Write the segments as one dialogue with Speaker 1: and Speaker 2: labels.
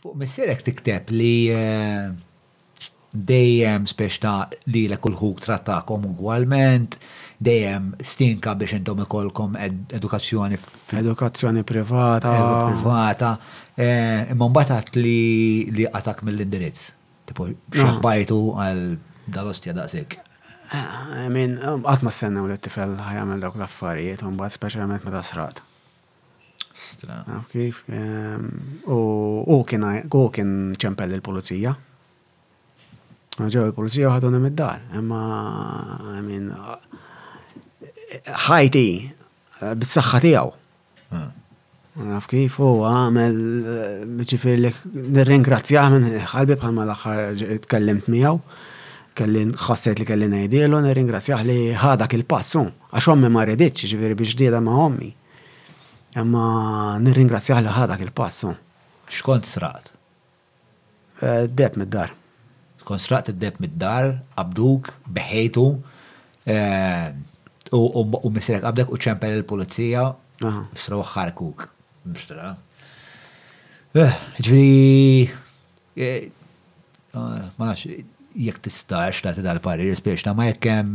Speaker 1: Fuq missierek tikteb li dejjem speċta li l-kulħuk trattakom ugwalment, dejjem stinka biex intom ikolkom edukazzjoni
Speaker 2: privata.
Speaker 1: Imma mbagħad li qatak mill-indirizz. Tipo xabbajtu għal dal-ostja daqshekk.
Speaker 2: Qatt ma stennew li t-tifel ħajamel dawk l-affarijiet, u mbagħad speċjalment meta srat. Kif? U kien ċempel il-pulizija. Ġew il-pulizija ħaduna mid-dar. Imma ħajti bis-saħħa tiegħu. Naf kif u għamel ġifieri nirringrazzjah minn ħalbi bħalma l-aħħar tkellimt miegħu. Ħassejt li kelli ngħidielu nirringrazzjah li ħadak il-passu għax ommi ma rriditx ġifieri biex ġdieda ma' ommi. Imma nirringrazzjah li ħadak il-passu.
Speaker 1: X'kont sraqt?
Speaker 2: Deb mid-dar.
Speaker 1: Kont sraqt id-deb mid-dar, qabduk, beħejtu, u missirek qabdek u ċempel il-pulizija, straw ħarkuk. Bixtra. Ġviri, ma nafx, jek tistax ta' dal-parir, spiex ma jekk hemm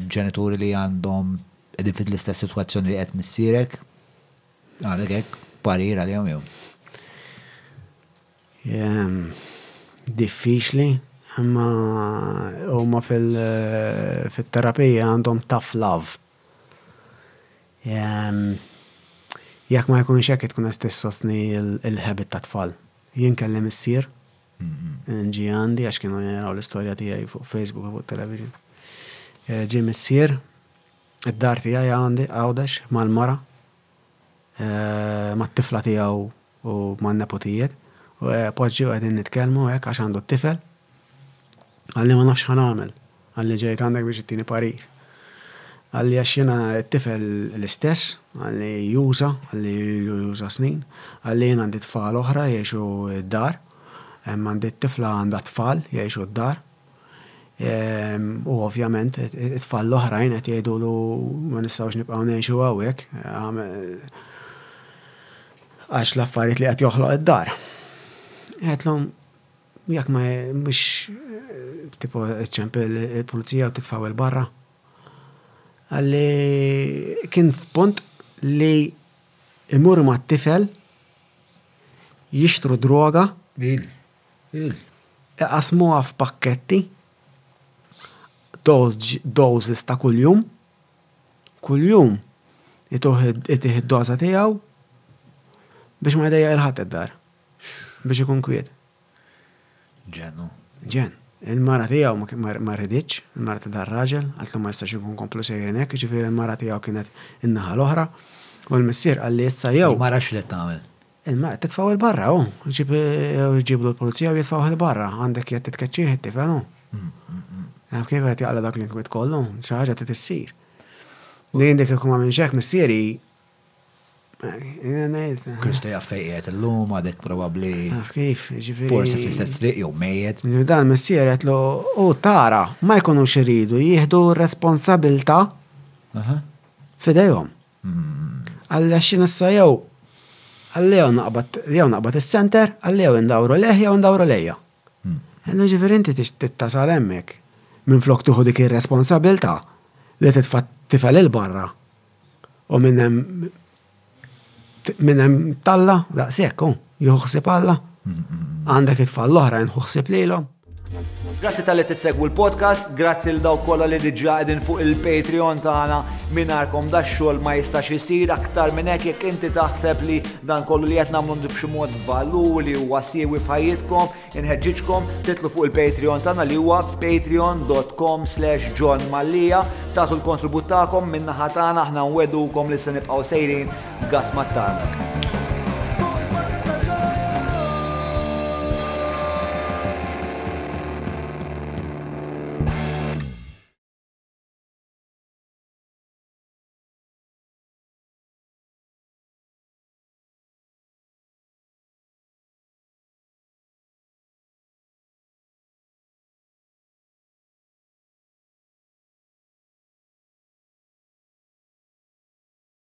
Speaker 1: ġenituri li għandhom edin fit l-istess situazzjoni li qed missierek, għalek hekk parir għalihom jew.
Speaker 2: Diffiċli, imma huma fil-terapija għandhom tough love. Jekk ma jkunx hekk tkun qed tissostni l-habit ta' tfal. Jien kelli missier, ġi għandi għax kienu jaraw l-istorja tiegħi fuq Facebook u fuq television. Ġi missier, id-dar tiegħi għandi għawdex mal-mara, mat-tifla tiegħu u man-nepotijiet, u poġġi u qegħdin nitkellmu hekk għax għandu t-tifel. Għalli ma nafx ħanagħmel, għalli ġejt għandek biex ittini parir. Għalli għax jiena t-tifel l-istess, għalli juża snin, għalli jien għandi tfal oħra jgħixu d-dar, għandi t-tifla għandha tfal jgħixu d-dar. U ovvjament it-tfal l-oħrajn qed jgħidulu ma nistgħux nibqgħu ngħixu hawnhekk għax l-affarijiet li qed joħloq id-dar. Għedlhom jekk ma mhux tipo ċempel il-pulizija u titfgħu il-barra. Għalli kien f'punt li imur ma' t-tifel jixtru droga iqasmuha f'pakketti doses ta' kuljum itih id-doza tiegħu biex ma jdejja il-ħadd id-dar biex ikun kwiet. Ġen. Il-mara tiegħu ma rriditx, il-mara ta' dar-raġel, għaltlu ma jistax ikun komplu sejrin hekk, ġifieri il-mara tiegħu kienet in-naħa l-oħra, u l-missier qal li issa jew.
Speaker 1: Il-mara x'qed tagħmel?
Speaker 2: Il-mara titfgħu il-barra ġiblu l-pulizija u jitfgħu il-barra, għandek jgħid titkeċċih it-tifel hu. Naf kif qed jaqla dak l-inkwiet kollu, xi ħaġa trid issir. Li jindek ikun ma minx hekk missieri
Speaker 1: Kristo jaffejqiet l-lum għadek probabli.
Speaker 2: Kif, ġifiri.
Speaker 1: Forse fl-istess triq jew mejjed.
Speaker 2: Dan missier għetlu, tara, ma jkunux iridu jieħdu responsabilta fidejhom. Għalli għaxin issa jew għalli jew naqbad is-center, għalli jew indawru leħ jew indawru lejja. Għalli ġifiri inti tittasal hemmhekk minn flok tuħu dik ir-responsabilta li titfa' tifel il-barra u minnem talla, daqsek, juħsib Alla. Għandek it-tfal l-oħra nħuħsib lilhom.
Speaker 1: Grazzi tal-li tissegwu l-podcast, grazzi l-daw kolla li diġà qegħdin fuq il-Patreon tagħna mingħajrkom da xogħol ma jistax isir aktar minn hekk jekk inti taħseb li dan kollu li qed nagħmlu b'xi mod valuri huwa siewi f'ħajjitkom, inħeġġiġkom titlu fuq il-Patreon tagħna li huwa patreon.com/John Mallia, tagħtu l-kontribut tagħkom min-naħa tagħna aħna nweddukom li se nibqgħu sejrin gas mat-tagħna.